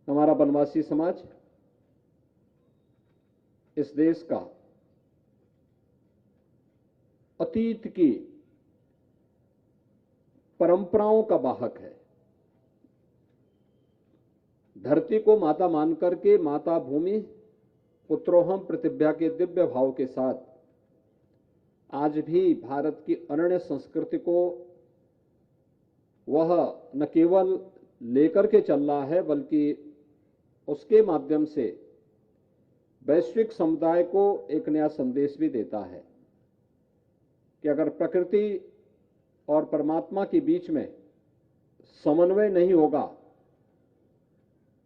हमारा बनवासी समाज इस देश का अतीत की परंपराओं का वाहक है। धरती को माता मान करके माता भूमि पुत्रोहम प्रतिज्ञा के दिव्य भाव के साथ आज भी भारत की अरण्य संस्कृति को वह न केवल लेकर के चल रहा है बल्कि उसके माध्यम से वैश्विक समुदाय को एक नया संदेश भी देता है कि अगर प्रकृति और परमात्मा के बीच में समन्वय नहीं होगा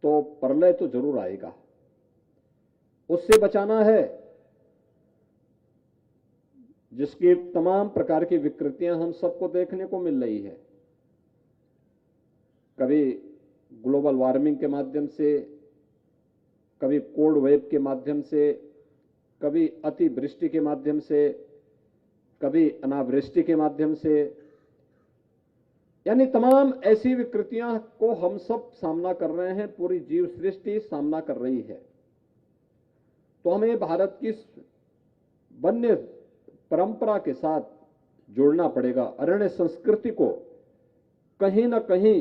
तो प्रलय तो जरूर आएगा। उससे बचाना है जिसकी तमाम प्रकार की विकृतियां हम सबको देखने को मिल रही है। कभी ग्लोबल वार्मिंग के माध्यम से, कभी कोल्ड वेव के माध्यम से, कभी अतिवृष्टि के माध्यम से, कभी अनावृष्टि के माध्यम से, यानी तमाम ऐसी विकृतियां को हम सब सामना कर रहे हैं, पूरी जीव सृष्टि सामना कर रही है। तो हमें भारत की वन्य परंपरा के साथ जोड़ना पड़ेगा। अरण्य संस्कृति को कहीं ना कहीं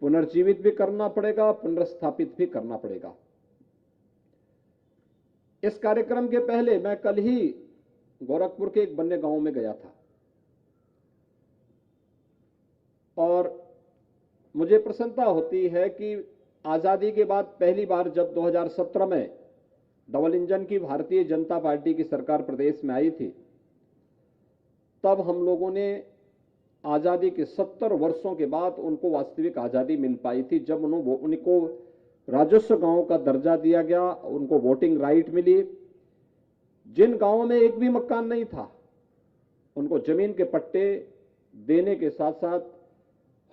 पुनर्जीवित भी करना पड़ेगा, पुनर्स्थापित भी करना पड़ेगा। इस कार्यक्रम के पहले मैं कल ही गोरखपुर के एक वन्य गांव में गया था और मुझे प्रसन्नता होती है कि आजादी के बाद पहली बार जब 2017 में डबल इंजन की भारतीय जनता पार्टी की सरकार प्रदेश में आई थी, तब हम लोगों ने आजादी के 70 वर्षों के बाद उनको वास्तविक आजादी मिल पाई थी, जब उनको राजस्व गांव का दर्जा दिया गया, उनको वोटिंग राइट मिली। जिन गांवों में एक भी मकान नहीं था उनको जमीन के पट्टे देने के साथ साथ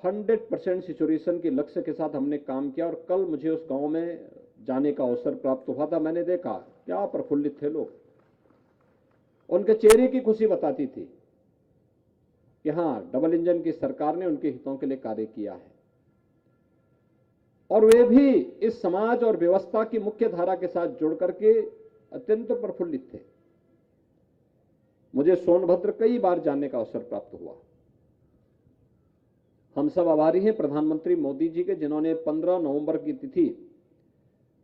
100% सिचुएशन के लक्ष्य के साथ हमने काम किया। और कल मुझे उस गांव में जाने का अवसर प्राप्त हुआ था। मैंने देखा क्या प्रफुल्लित थे लोग, उनके चेहरे की खुशी बताती थी कि हां, डबल इंजन की सरकार ने उनके हितों के लिए कार्य किया है और वे भी इस समाज और व्यवस्था की मुख्य धारा के साथ जुड़ करके अत्यंत प्रफुल्लित थे। मुझे सोनभद्र कई बार जाने का अवसर प्राप्त हुआ। हम सब आभारी हैं प्रधानमंत्री मोदी जी के, जिन्होंने 15 नवंबर की तिथि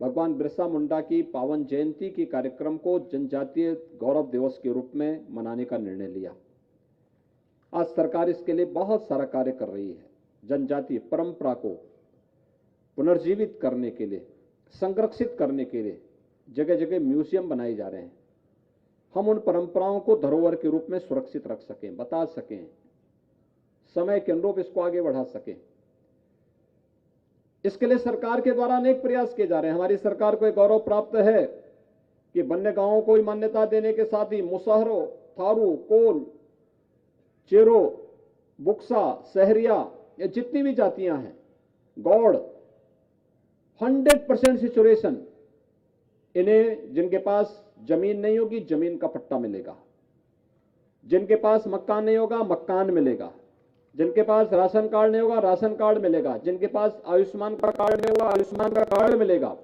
भगवान बिरसा मुंडा की पावन जयंती के कार्यक्रम को जनजातीय गौरव दिवस के रूप में मनाने का निर्णय लिया। आज सरकार इसके लिए बहुत सारा कार्य कर रही है। जनजातीय परंपरा को पुनर्जीवित करने के लिए, संरक्षित करने के लिए जगह जगह म्यूजियम बनाए जा रहे हैं। हम उन परंपराओं को धरोहर के रूप में सुरक्षित रख सकें, बता सकें, समय के अनुरूप इसको आगे बढ़ा सकें। इसके लिए सरकार के द्वारा अनेक प्रयास किए जा रहे हैं। हमारी सरकार को एक गौरव प्राप्त है कि वन्य गांवों को मान्यता देने के साथ ही मुसहरो, थारू, कोल, चेरो, बुक्सा, सहरिया, ये जितनी भी जातियां हैं, गौड़, 100% सिचुएशन, इन्हें जिनके पास जमीन नहीं होगी जमीन का पट्टा मिलेगा, जिनके पास मकान नहीं होगा मकान मिलेगा, जिनके पास राशन कार्ड नहीं होगा राशन कार्ड मिलेगा, जिनके पास आयुष्मान का कार्ड नहीं होगा आयुष्मान का कार्ड मिलेगा।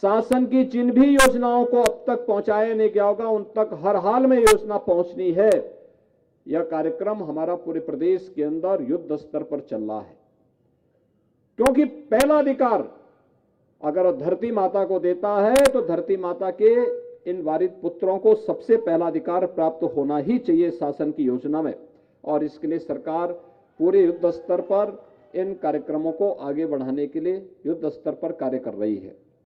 शासन की जिन भी योजनाओं को अब तक पहुंचाया नहीं गया होगा उन तक हर हाल में योजना पहुंचनी है। यह कार्यक्रम हमारा पूरे प्रदेश के अंदर युद्ध स्तर पर चल रहा है, क्योंकि पहला अधिकार अगर धरती माता को देता है तो धरती माता के इन वारिद पुत्रों को सबसे पहला अधिकार प्राप्त होना ही चाहिए शासन की योजना में। और इसके लिए सरकार पूरे युद्ध स्तर पर इन कार्यक्रमों को आगे बढ़ाने के लिए युद्ध स्तर पर कार्य कर रही है।